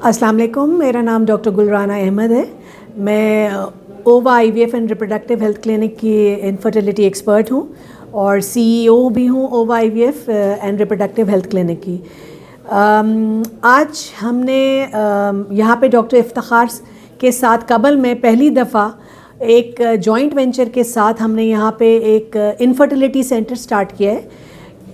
अस्सलाम वालेकुम, मेरा नाम डॉक्टर गुलराना अहमद है। मैं ओवा IVF and reproductive health clinic की इनफर्टिलिटी एक्सपर्ट हूँ और CEO भी हूँ ओवा IVF and reproductive health clinic की। आज हमने यहाँ पे डॉक्टर इफ्तिखार के साथ कबल में पहली दफ़ा एक जॉइंट वेंचर के साथ हमने यहाँ पे एक इनफर्टिलिटी सेंटर स्टार्ट किया है।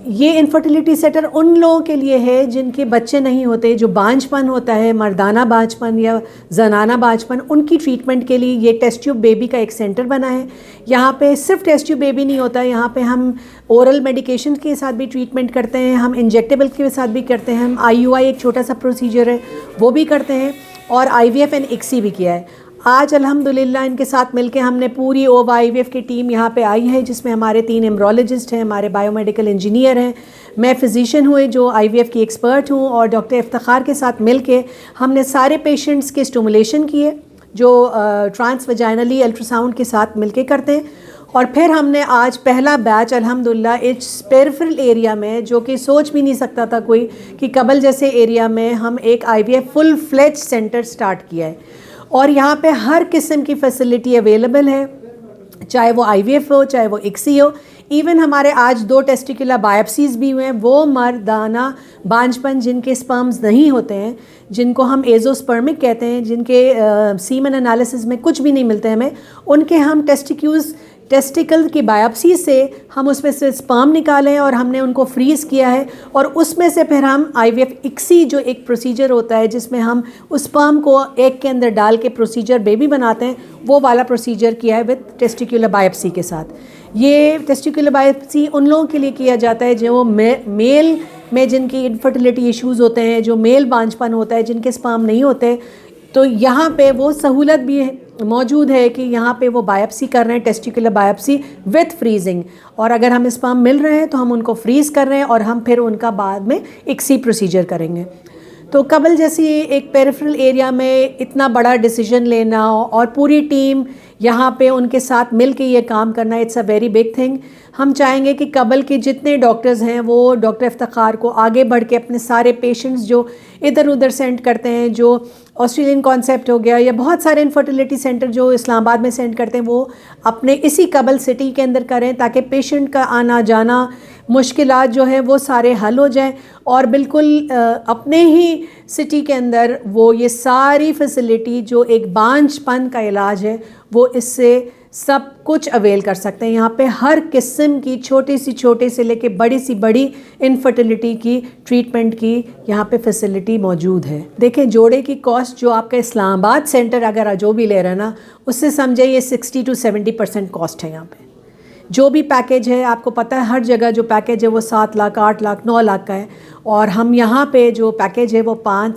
ये इनफर्टिलिटी सेंटर उन लोगों के लिए है जिनके बच्चे नहीं होते, जो बांझपन होता है, मर्दाना बांझपन या जनाना बांझपन, उनकी ट्रीटमेंट के लिए ये टेस्ट ट्यूब बेबी का एक सेंटर बना है। यहाँ पे सिर्फ टेस्ट ट्यूब बेबी नहीं होता है, यहाँ पे हम ओरल मेडिकेशन के साथ भी ट्रीटमेंट करते हैं, हम इंजेक्टेबल के साथ भी करते हैं, हम IUI एक छोटा सा प्रोसीजर है वो भी करते हैं और IVF एंड ICSI भी किया है। आज अल्हम्दुलिल्लाह इनके साथ मिलके हमने पूरी ओवा IVF की टीम यहाँ पे आई है, जिसमें हमारे 3 एम्ब्रोलॉजिस्ट हैं, हमारे बायोमेडिकल इंजीनियर हैं, मैं फ़िज़िशियन हुई जो IVF की एक्सपर्ट हूँ, और डॉक्टर इफ्तिखार के साथ मिलके हमने सारे पेशेंट्स के स्टिमुलेशन किए जो ट्रांसवजाइनली अल्ट्रासाउंड के साथ मिलके करते हैं। और फिर हमने आज पहला बैच अल्हम्दुलिल्लाह इस पेरिफेरल एरिया में, जो कि सोच भी नहीं सकता था कोई कि कबल जैसे एरिया में हम एक IVF full fledge centre start किया है। और यहाँ पे हर किस्म की फैसिलिटी अवेलेबल है, चाहे वो IVF हो चाहे वो ICSI हो। इवन हमारे आज 2 टेस्टिकुलर बायोप्सीज़ भी हुए हैं, वो मर्दाना बांझपन जिनके स्पर्म्स नहीं होते हैं, जिनको हम एजोस्पर्मिक कहते हैं, जिनके सीमन एनालिसिस में कुछ भी नहीं मिलते हमें, उनके हम टेस्टिकल की बायोप्सी से हम उसमें से स्पर्म निकाले और हमने उनको फ्रीज़ किया है, और उसमें से फिर हम IVF ICSI जो एक प्रोसीजर होता है जिसमें हम उस स्पर्म को एग के अंदर डाल के प्रोसीजर बेबी बनाते हैं, वो वाला प्रोसीजर किया है विद टेस्टिकुलर बायोप्सी के साथ। ये टेस्टिकुलर बायोप्सी उन लोगों के लिए किया जाता है जो मेल में जिनकी इनफर्टिलिटी इश्यूज़ होते हैं, जो मेल बांझपन होता है, जिनके स्पर्म नहीं होते। तो यहाँ पे वो सहूलत भी मौजूद है कि यहाँ पे वो बायोप्सी कर रहे हैं, टेस्टिकुलर बायोप्सी विथ फ्रीजिंग, और अगर हमें स्पर्म मिल रहे हैं तो हम उनको फ्रीज़ कर रहे हैं और हम फिर उनका बाद में ICSI प्रोसीजर करेंगे। तो कबल जैसी एक पेरिफेरल एरिया में इतना बड़ा डिसीजन लेना और पूरी टीम यहाँ पे उनके साथ मिल के ये काम करना, it's a very big thing. हम चाहेंगे कि कबल के जितने डॉक्टर्स हैं वो डॉक्टर इफ्तिखार को आगे बढ़ के अपने सारे पेशेंट्स जो इधर उधर सेंड करते हैं, जो ऑस्ट्रेलियन कॉन्सेप्ट हो गया या बहुत सारे इनफर्टिलिटी सेंटर जो इस्लामाबाद में सेंड करते हैं, वो अपने इसी कबल सिटी के अंदर करें, ताकि पेशेंट का आना जाना मुश्किलात जो है वो सारे हल हो जाएं, और बिल्कुल अपने ही सिटी के अंदर वो ये सारी फैसिलिटी जो एक बांझपन का इलाज है वो इससे सब कुछ अवेल कर सकते हैं। यहाँ पे हर किस्म की छोटे से लेके बड़ी सी बड़ी इनफर्टिलिटी की ट्रीटमेंट की यहाँ पे फैसिलिटी मौजूद है। देखें, जोड़े की कॉस्ट जो आपका इस्लामाबाद सेंटर अगर जो भी ले रहा है ना, उससे समझे ये 60 to 70% कॉस्ट है। यहाँ पे जो भी पैकेज है, आपको पता है हर जगह जो पैकेज है वो 7 लाख 8 लाख 9 लाख का है, और हम यहाँ पे जो पैकेज है वो 4.5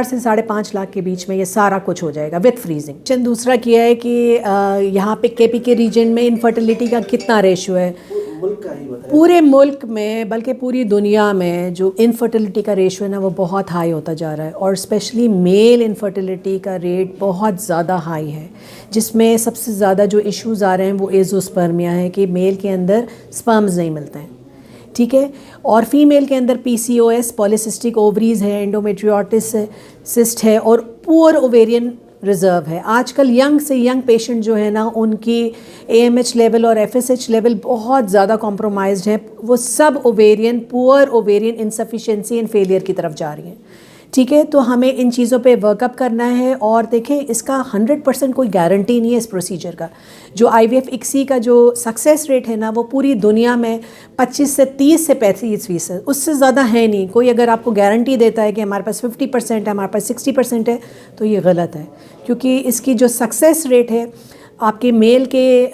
से 5.5 लाख के बीच में ये सारा कुछ हो जाएगा विथ फ्रीजिंग। दूसरा किया है कि यहाँ पे KPK रीजन में इनफर्टिलिटी का कितना रेशो है पूरे मुल्क में, बल्कि पूरी दुनिया में जो इनफर्टिलिटी का रेशो है ना वो बहुत हाई होता जा रहा है, और स्पेशली मेल इनफर्टिलिटी का रेट बहुत ज़्यादा हाई है, जिसमें सबसे ज़्यादा जो इश्यूज़ आ रहे हैं वो एजोस्पर्मिया है कि मेल के अंदर स्पर्म्स नहीं मिलते हैं, ठीक है, और फीमेल के अंदर PCOS पॉलीसिस्टिक ओवरीज़ है, एंडोमेट्रियोटिस सिस्ट है, और पुअर ओवेरियन रिज़र्व है। आजकल यंग से यंग पेशेंट जो है ना, उनकी AMH लेवल और FSH लेवल बहुत ज़्यादा कॉम्प्रोमाइज्ड है, वो सब poor ovarian insufficiency and failure की तरफ जा रही हैं, ठीक है। तो हमें इन चीज़ों पे वर्कअप करना है, और देखें इसका 100% कोई गारंटी नहीं है इस प्रोसीजर का। जो IVF ICSI का जो सक्सेस रेट है ना वो पूरी दुनिया में 25 से 30 से 35%, उससे ज़्यादा है नहीं। कोई अगर आपको गारंटी देता है कि हमारे पास 50% है, हमारे पास 60% है, तो ये गलत है, क्योंकि इसकी जो सक्सेस रेट है आपके मेल के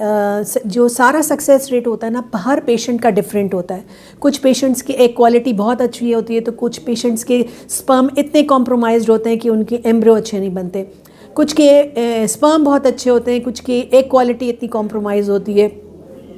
जो सारा सक्सेस रेट होता है ना, हर पेशेंट का डिफरेंट होता है। कुछ पेशेंट्स की एक क्वालिटी बहुत अच्छी होती है, तो कुछ पेशेंट्स के स्पर्म इतने कॉम्प्रोमाइज्ड होते हैं कि उनके एम्ब्रियो अच्छे नहीं बनते, कुछ के स्पर्म बहुत अच्छे होते हैं, कुछ की एक क्वालिटी इतनी कॉम्प्रोमाइज़ होती है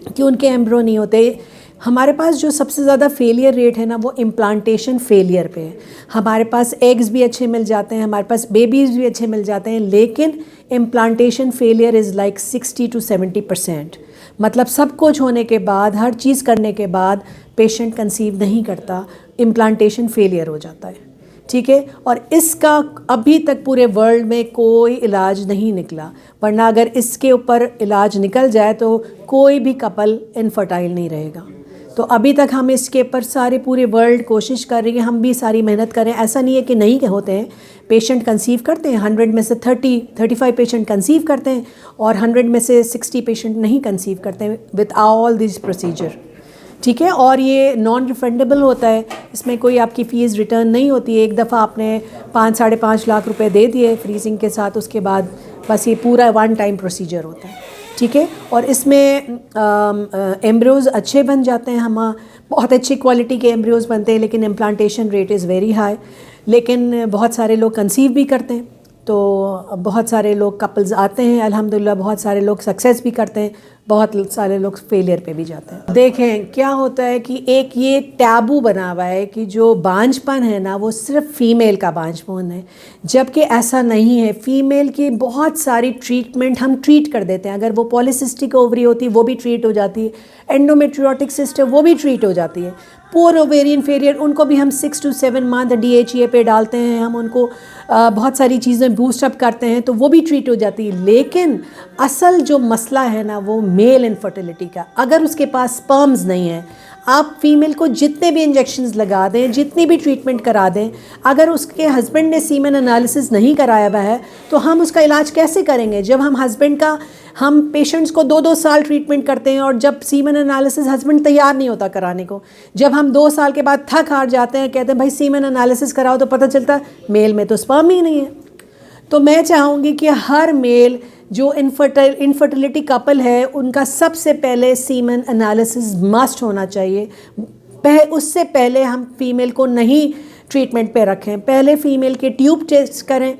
कि उनके एम्ब्रियो नहीं होते। हमारे पास जो सबसे ज़्यादा फेलियर रेट है ना वो इम्प्लांटेशन फेलियर पे है। हमारे पास एग्स भी अच्छे मिल जाते हैं, हमारे पास बेबीज़ भी अच्छे मिल जाते हैं, लेकिन implantation failure is like 60 to 70%। मतलब सब कुछ होने के बाद, हर चीज़ करने के बाद पेशेंट कंसीव नहीं करता, इम्प्लांटेशन फेलियर हो जाता है। ठीक है। और इसका अभी तक पूरे वर्ल्ड में कोई इलाज नहीं निकला, वरना अगर इसके ऊपर इलाज निकल जाए तो कोई भी कपल इनफर्टाइल नहीं रहेगा। तो अभी तक हम इसके ऊपर सारे पूरे वर्ल्ड कोशिश कर रही है, हम भी सारी मेहनत करें। ऐसा नहीं है कि नहीं होते हैं, पेशेंट कंसीव करते हैं, 100 में से 30-35 पेशेंट कंसीव करते हैं और 100 में से 60 पेशेंट नहीं कंसीव करते हैं विद ऑल दिस प्रोसीजर, ठीक है। और ये नॉन रिफंडेबल होता है, इसमें कोई आपकी फ़ीस रिटर्न नहीं होती है। एक दफ़ा आपने 5-5.5 लाख रुपए दे दिए फ्रीजिंग के साथ, उसके बाद बस ये पूरा वन टाइम प्रोसीजर होता है, ठीक है। और इसमें एम्ब्रियोज़ अच्छे बन जाते हैं, हम बहुत अच्छी क्वालिटी के एम्ब्रियोज़ बनते हैं, लेकिन implantation rate is very high. लेकिन बहुत सारे लोग कंसीव भी करते हैं, तो बहुत सारे लोग कपल्स आते हैं अल्हम्दुलिल्लाह, बहुत सारे लोग सक्सेस भी करते हैं, बहुत सारे लोग फेलियर पे भी जाते हैं। देखें क्या होता है कि एक ये टैबू बना हुआ है कि जो बांझपन है ना वो सिर्फ फीमेल का बांझपन है, जबकि ऐसा नहीं है। फीमेल की बहुत सारी ट्रीटमेंट हम ट्रीट कर देते हैं। अगर वो पॉलीसिस्टिक ओवरी होती है वो भी ट्रीट हो जाती है, एंडोमेट्रियोटिक सिस्ट है वो भी ट्रीट हो जाती है, पोर ओवेरियन फेलियर उनको भी हम 6 to 7 मंथ DHEA पे डालते हैं, हम उनको बहुत सारी चीज़ें बूस्टअप करते हैं तो वो भी ट्रीट हो जाती है। लेकिन असल जो मसला है ना वो मेल इनफर्टिलिटी का। अगर उसके पास स्पर्म्स नहीं है, आप फीमेल को जितने भी इंजेक्शंस लगा दें, जितनी भी ट्रीटमेंट करा दें, अगर उसके हस्बैंड ने सीमेन एनालिसिस नहीं कराया हुआ है तो हम उसका इलाज कैसे करेंगे? जब हम पेशेंट्स को 2-2 साल ट्रीटमेंट करते हैं और जब सीमेन एनालिसिस हस्बैंड तैयार नहीं होता कराने को, जब हम 2 साल के बाद थक हार जाते हैं, कहते हैं भाई सीमेन एनालिसिस कराओ, तो पता चलता है मेल में तो स्पर्म ही नहीं है। तो मैं चाहूँगी कि हर मेल जो इनफर्टिलिटी कपल है उनका सबसे पहले सीमेन एनालिसिस मस्ट होना चाहिए। उससे पहले हम फीमेल को नहीं ट्रीटमेंट पे रखें, पहले फीमेल के ट्यूब टेस्ट करें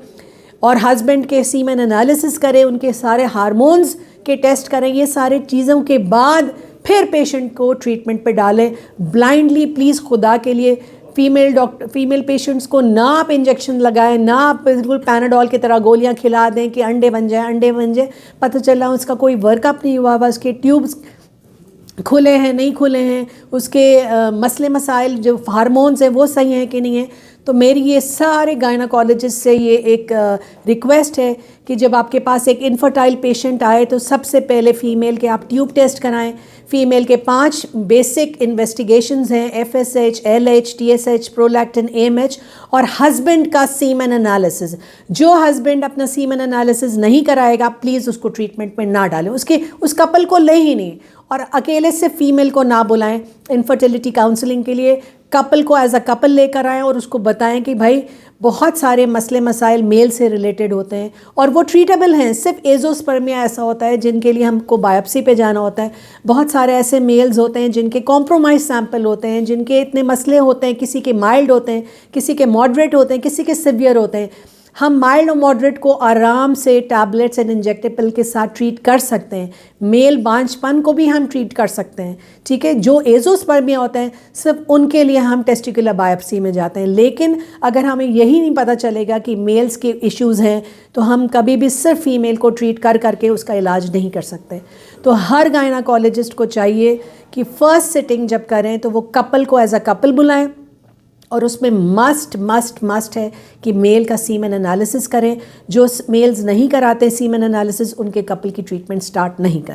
और हस्बैंड के सीमेन एनालिसिस करें, उनके सारे हार्मोन्स के टेस्ट करें, ये सारे चीज़ों के बाद फिर पेशेंट को ट्रीटमेंट पे डालें। ब्लाइंडली प्लीज़ खुदा के लिए फीमेल पेशेंट्स को ना आप इंजेक्शन लगाएं, ना आप बिल्कुल पैनाडोल की तरह गोलियां खिला दें कि अंडे बन जाए, पता चला उसका कोई वर्कअप नहीं हुआ, बस उसके ट्यूब्स खुले हैं नहीं खुले हैं, उसके मसले मसाइल जो हार्मोन्स हैं वो सही हैं कि नहीं है। तो मेरी ये सारे गायनाकोलॉजिस्ट से ये एक रिक्वेस्ट है कि जब आपके पास एक इनफर्टाइल पेशेंट आए तो सबसे पहले फ़ीमेल के आप ट्यूब टेस्ट कराएं। फ़ीमेल के 5 बेसिक इन्वेस्टिगेशंस हैं, FSH, LH, TSH, prolactin, AMH और हस्बैंड का सीमेन एनालिसिस। जो हस्बैंड अपना सीमेन एनालिसिस नहीं कराएगा प्लीज़ उसको ट्रीटमेंट में ना डालें, उस कपल को ले ही नहीं, और अकेले से फीमेल को ना बुलाएं इनफर्टिलिटी काउंसलिंग के लिए। कपल को एज अ कपल लेकर आएँ और उसको बताएं कि भाई बहुत सारे मसले मसाइल मेल से रिलेटेड होते हैं और वो ट्रीटेबल हैं। सिर्फ एजोस्पर्मिया ऐसा होता है जिनके लिए हमको बायोप्सी पे जाना होता है। बहुत सारे ऐसे मेल्स होते हैं जिनके कॉम्प्रोमाइज़ सैंपल होते हैं, जिनके इतने मसले होते हैं, किसी के माइल्ड होते हैं, किसी के मॉडरेट होते हैं, किसी के सिवियर होते हैं। हम माइल्ड और मॉडरेट को आराम से टैबलेट्स एंड इंजेक्टेबल के साथ ट्रीट कर सकते हैं। मेल बांझपन को भी हम ट्रीट कर सकते हैं, ठीक है। जो एजोस्पर्मिया होता है सिर्फ उनके लिए हम टेस्टिकुलर बायोप्सी में जाते हैं। लेकिन अगर हमें यही नहीं पता चलेगा कि मेल्स के इश्यूज़ हैं तो हम कभी भी सिर्फ फीमेल को ट्रीट करके उसका इलाज नहीं कर सकते। तो हर गायनाकोलॉजिस्ट को चाहिए कि फ़र्स्ट सिटिंग जब करें तो वो कपल को एज अ कपल बुलाएं और उसमें मस्ट है कि मेल का सीमेन एनालिसिस करें। जो मेल्स नहीं कराते सीमेन एनालिसिस उनके कपल की ट्रीटमेंट स्टार्ट नहीं करें।